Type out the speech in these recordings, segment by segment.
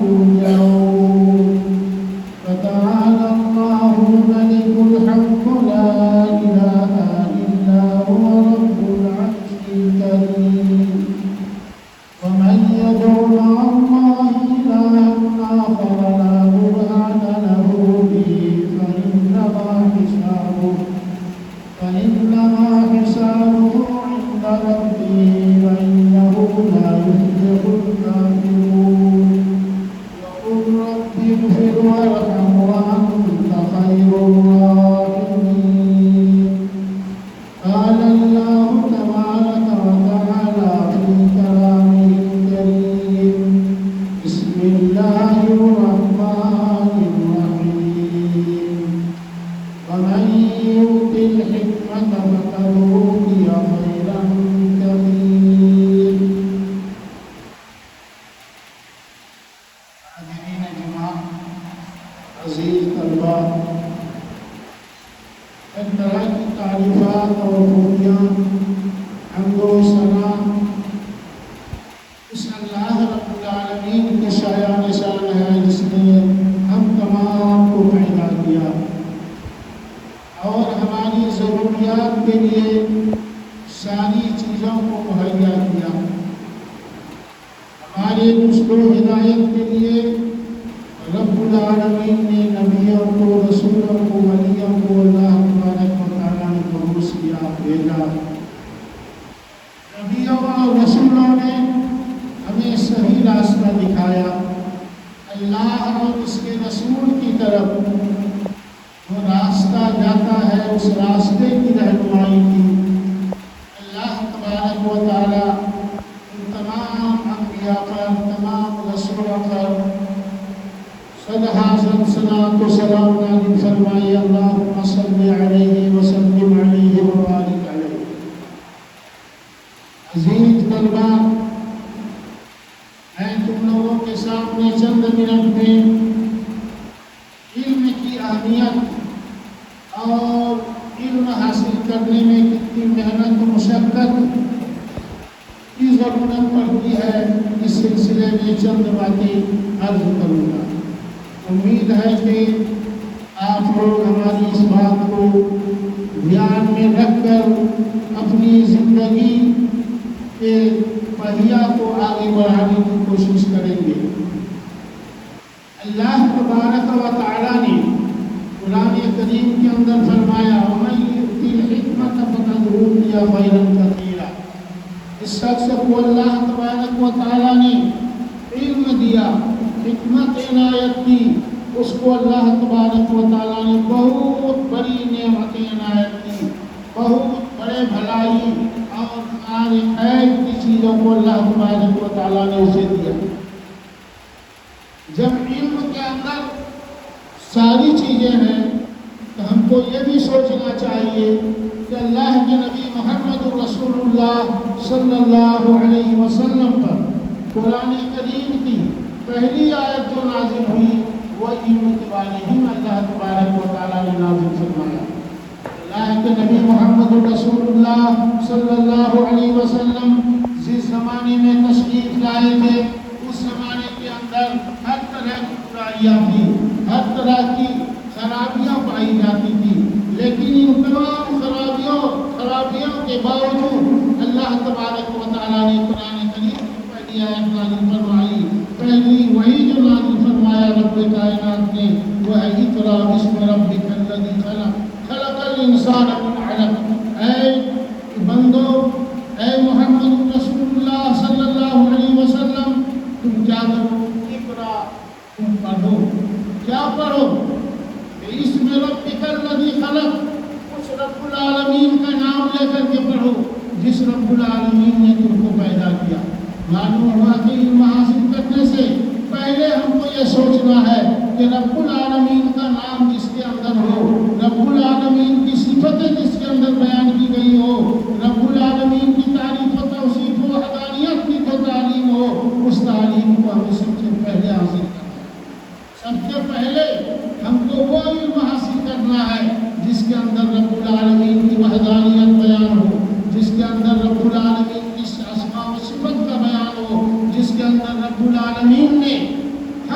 ترجعون فتعالى الله الملك الحق لا إله إلا هو رب العرش الكريم ومن يدع مع الله إلها آخر لا برهان له به فإنما حسابه عند ربه وإنه لا يفلح الكافرون وقل رب اغفر وارحم وأنت خير الراحمين قال الله تبارك وتعالى في كلامه الكريم بسم الله الرحمن الرحيم ومن يؤت الحكمة فقد أوتي خيرا كثيرا. حاضرین جماعت، عزیز طلباء، ایک طرح کی تعریفات اور خوبیاں، حمد و ثنا اس اللہ رب العالمین کے شایع نشان ہے جس نے ہم تمام کو پیدا کیا اور ہماری ضروریات کے لیے ساری چیزوں کو مہیا کیا. ہمارے رشد و ہدایت کے لیے رب العالمین نے نبیوں کو، رسولوں کو، ولیوں کو اللہ تبارک و تعالیٰ نے مبعوث کیا، بھیجا. نبیوں اور رسولوں نے ہمیں صحیح راستہ دکھایا. اللہ اور اس کے رسول کی طرف وہ راستہ جاتا ہے، اس راستے کی رہنمائی کی. اللہ تبارک و تعالیٰ ان تمام انبیاء پر، تمام رسولوں پر صلاۃ و سلام نازل فرمائے. اللہم صلی علیہ وسلم علیہ وبارک علیہ. عزیز طلباء، میں تم لوگوں کے سامنے چند منٹ میں علم کی اہمیت اور علم حاصل کرنے میں کتنی محنت و مشقت کی ضرورت پڑتی ہے اس سلسلے میں چند باتیں عرض کروں گا. امید ہے کہ آپ لوگ ہماری اس بات کو دھیان میں رکھ کر اپنی زندگی کے پہیہ کو آگے بڑھانے کی کوشش کریں گے. اللہ تبارک و تعالیٰ نے قرآن کریم کے اندر فرمایا وَمَن يُؤْتِ الْحِكْمَةَ فَقَدْ أُوتِيَ خَيْرًا كَثِيرًا. اس شخص کو اللہ تبارک و تعالیٰ نے علم دیا، حکمت عنایت کی، اس کو اللہ تبارک و تعالیٰ نے بہت بڑی نعمت عنایت کی، بہت بڑے بھلائی اور خیر کی چیزوں کو اللہ تبارک و تعالیٰ نے اسے دیا. جب علم کے اندر ساری چیزیں ہیں تو ہم کو یہ بھی سوچنا چاہیے کہ اللہ کے نبی محمد رسول اللہ صلی اللہ علیہ وسلم پر قرآن کریم کی پہلی آیت جو نازل ہوئی وہ علم کے بارے ہی اللہ تبارک و تعالیٰ نے نازل فرمایا. اللہ کے نبی محمد رسول اللہ صلی اللہ علیہ وسلم جس زمانے میں تشریف لائے تھے اس زمانے کے اندر ہر طرح کی برائیاں تھی، ہر طرح کی خرابیاں پائی جاتی تھی، لیکن ان تمام خرابیوں کے باوجود اللہ تبارک و تعالیٰ نے قرآن کریم کی پہلی آیت نازل فرمائی. پہلی وہی جو نازل فرمایا رب کائنات نے وہ ہے اقرأ باسم ربک الذی خلق خلق الانسان من علق. اے بندو، اے محمد رسول اللہ صلی اللہ علیہ وسلم، تم کیا کرو؟ اقرأ، تم پڑھو. کیا پڑھو؟ باسم ربک الذی خلق، اس رب العالمین کا نام لے کر کے پڑھو جس رب العالمین نے تم کو پیدا کیا. معلوم ہوا کہ علم حاصل کرنے سے پہلے ہم کو یہ سوچنا ہے کہ رب العالمین کا نام جس کے اندر ہو، رب العالمین کی صفتیں جس کے اندر بیان کی گئی ہو، رب العالمین کی تعریف و توصیف و حقانیت کی جو تعلیم ہو، اس تعلیم کو ہمیں سب سے پہلے حاصل کرنا ہے. سب سے پہلے ہم کو وہ علم حاصل کرنا ہے جس کے اندر رب العالمین کی وحدانیت بیان ہو، جس کے اندر رب العالمین کی اسماء و صفت کا بیان ہو، جس کے اندر رب العالمین نے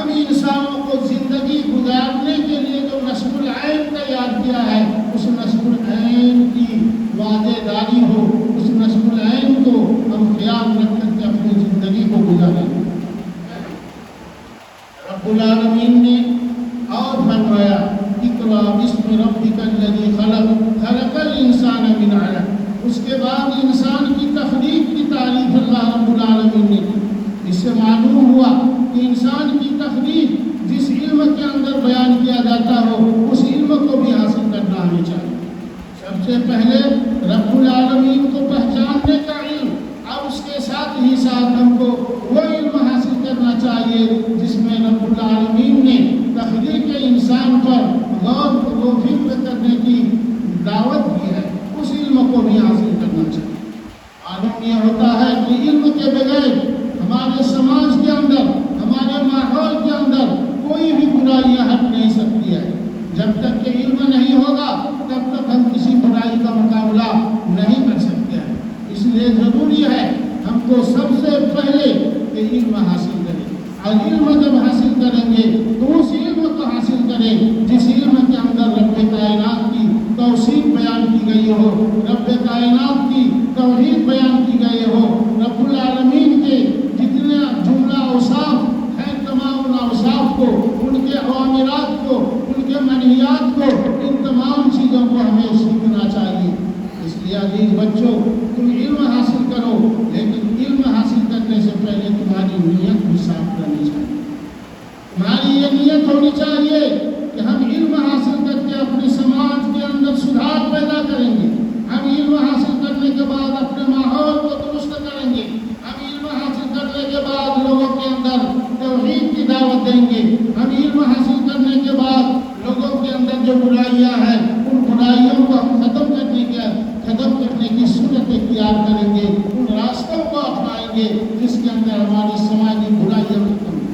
ہم انسانوں کو زندگی گزارنے کے لیے جو نصب العین تیار کیا ہے، اس نصب العین کی وعدے داری ہو، اس نصب العین کو ہم خیال رکھ کر کے اپنی زندگی کو گزاریں۔ رب العالمین نے اور فرمایا اقرأ باسم ربک الذی خلق خلق الانسان من علق۔ اس کے بعد انسان کی تخلیق کی تعریف اللہ رب العالمین نے کی۔ اس سے معلوم ہوا کہ انسان کی تخلیق جس علم کے اندر بیان کیا جاتا ہو، اس علم کو بھی حاصل کرنا ہمیں چاہیے۔ سب سے پہلے رب العالمین کو پہچاننے کا علم، اور اس کے ساتھ ہی ساتھ ہم کو وہ علم حاصل کرنا چاہیے جس میں رب العالمین نے تخلیق انسان پر غور و فکر کرنے کی دعوت دی ہے، اس علم کو بھی حاصل کرنا چاہیے۔ معلوم یہ ہوتا ہے کہ علم کے بغیر ہمارے سماج کے اندر، ہمارے ماحول کے اندر کوئی بھی برائیاں ہٹ نہیں سکتی ہے۔ جب تک کہ علم نہیں ہوگا تب تک ہم کسی برائی کا مقابلہ نہیں کر سکتے ہیں۔ اس لیے ضروری ہے ہم کو سب سے پہلے کہ علم حاصل کریں، اور علم جب حاصل کریں گے تو اس علم کو حاصل کریں جس علم کے اندر رب کائنات کی توصیف بیان کی گئی ہو، رب کائنات کی توحید بیان کی گئی ہو، رب العالمین کے جتنے جملہ اوصاف ہیں تمام ان اوصاف کو، ان کے اوامرات کو، ان کے منہیات کو، ان تمام چیزوں کو ہمیں سیکھنا چاہیے۔ اس لیے عزیز بچوں، تم علم حاصل کرو، لیکن علم حاصل کرنے سے پہلے تمہاری نیت بھی صاف کرنی چاہیے۔ تمہاری یہ نیت ہونی چاہیے کہ ہم علم حاصل کر کے اپنے سماج کے اندر سدھار پیدا کریں گے، ہم علم حاصل کرنے کے بعد اپنے ماحول کو درست کریں گے، ہم علم حاصل کرنے کے بعد لوگوں کے اندر توحید کی دعوت دیں گے، ہم علم حاصل کرنے کے بعد لوگوں کے اندر جو برائیاں ہیں ان برائیوں کو ہم ختم کرنے کی صورت اختیار کریں گے، ان راستوں کو اپنائیں گے جس کے اندر ہماری سماجی برائیاں ختم ہوں۔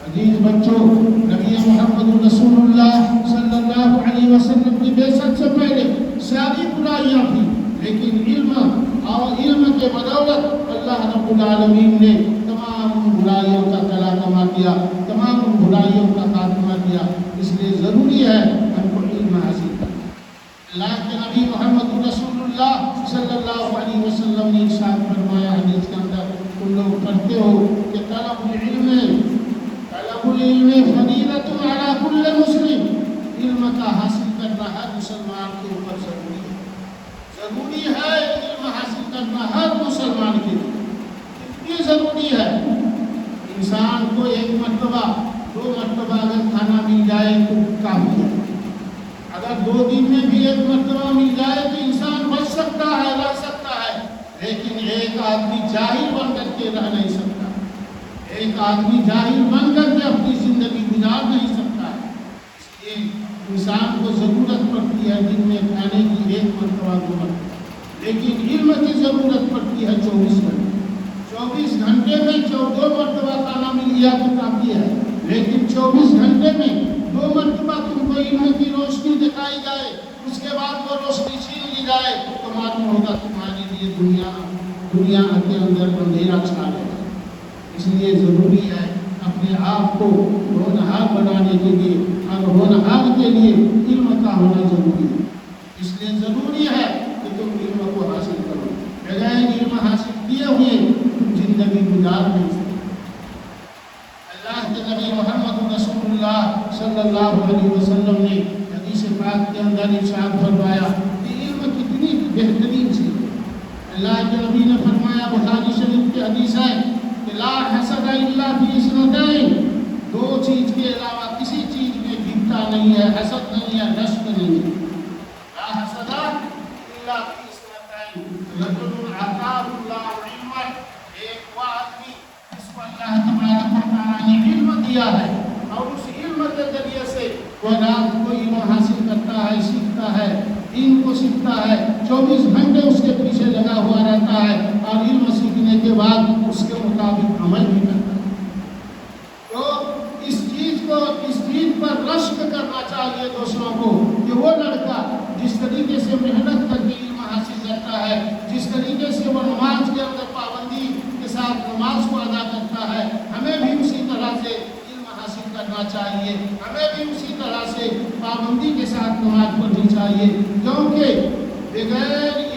عزیز بچوں، نبی محمد رسول اللہ صلی اللہ علیہ وسلم کی بعثت سے پہلے ساری برائیاں تھیں، لیکن علم کے بدولت اللہ رب العالمین نے تمام برائیوں کا کلامہ کیا، تمام برائیوں کا خاتمہ کیا۔ اس لیے ضروری ہے ہم کو علم حاصل کرنا۔ اللہ کے نبی محمد رسول اللہ صلی اللہ علیہ وسلم نے ارشاد فرمایا حدیث کے اندر، تم لوگ پڑھتے ہو کہ طلب العلم فضیلۃ علی کل مسلم، علم کا حاصل کرنا ہر مسلمان کے اوپر ضروری ہے۔ ضروری ہے علم حاصل کرنا ہر مسلمان کے لیے۔ اتنی ضروری ہے، انسان کو ایک مرتبہ 2 مرتبہ اگر کھانا مل جائے تو کافی ہے، اگر 2 دن میں بھی 1 مرتبہ مل جائے تو انسان بچ سکتا ہے، رہ سکتا ہے، لیکن ایک آدمی جاہل بن کر کے رہ نہیں سکتا، ایک آدمی جاہل بن کر کے اپنی زندگی گزار نہیں سکتا ہے۔ اس لیے انسان کو ضرورت پڑتی ہے دن میں کھانے کی 1 مرتبہ 2 مرتبہ، لیکن علم کی ضرورت پڑتی ہے 24 گھنٹے۔ 24 گھنٹے میں 2 مرتبہ کھانا مل گیا تو کافی ہے، لیکن 24 گھنٹے میں 2 مرتبہ تم کو علم کی روشنی دکھائی جائے، اس کے بعد وہ روشنی چھین لی جائے تو معلوم ہوگا تمہارے لیے دنیا کے اندر اندھیرا چھا گیا۔ اس لیے ضروری ہے اپنے آپ کو ہونہار بنانے کے لیے اور ہونہار کے لیے علم کا ہونا ضروری ہے۔ اس لیے ضروری ہے کہ تم علم کو حاصل کرو، بغیر علم حاصل کیے ہوئے تم زندگی گزار نہیں سکتے۔ اللہ کے نبی محمد رسول اللہ صلی اللہ علیہ وسلم نے حدیث پاک کے اندر ارشاد فرمایا کہ علم کتنی بہترین چیز ہے۔ اللہ کے نبی نے فرمایا، بخاری شریف کی حدیث ہے کہ لا حسد الا فی اثنتین، 2 چیز کے علاوہ کسی چیز میں گھٹتا نہیں ہے، حسد نہیں ہے، رشک نہیں ہے۔ لا حسد الا فی اثنتین، رجل عطاہ اللہ علما، ایک وہ آدمی جس کو اللہ تبارک و تعالی نے علم دیا ہے اور اس علم کے ذریعے سے وہ رات کو علم حاصل کرتا ہے، سیکھتا ہے، دین کو سیکھتا ہے، 24 گھنٹے اس کے پیچھے لگا ہوا رہتا ہے اور علم سیکھنے کے بعد اس کے مطابق عمل بھی کرتا ہے۔ تو اس چیز پر رشک کرنا چاہیے دوسروں کو کہ وہ لڑکا جس طریقے سے محنت کر کے علم حاصل کرتا ہے، جس طریقے سے وہ نماز کے اندر پابندی کے ساتھ نماز کو ادا کرتا ہے، ہمیں بھی اسی طرح سے علم کرنا چاہیے، ہمیں بھی اسی طرح سے پابندی کے ساتھ نماز پڑھنی چاہیے، کیونکہ بغیر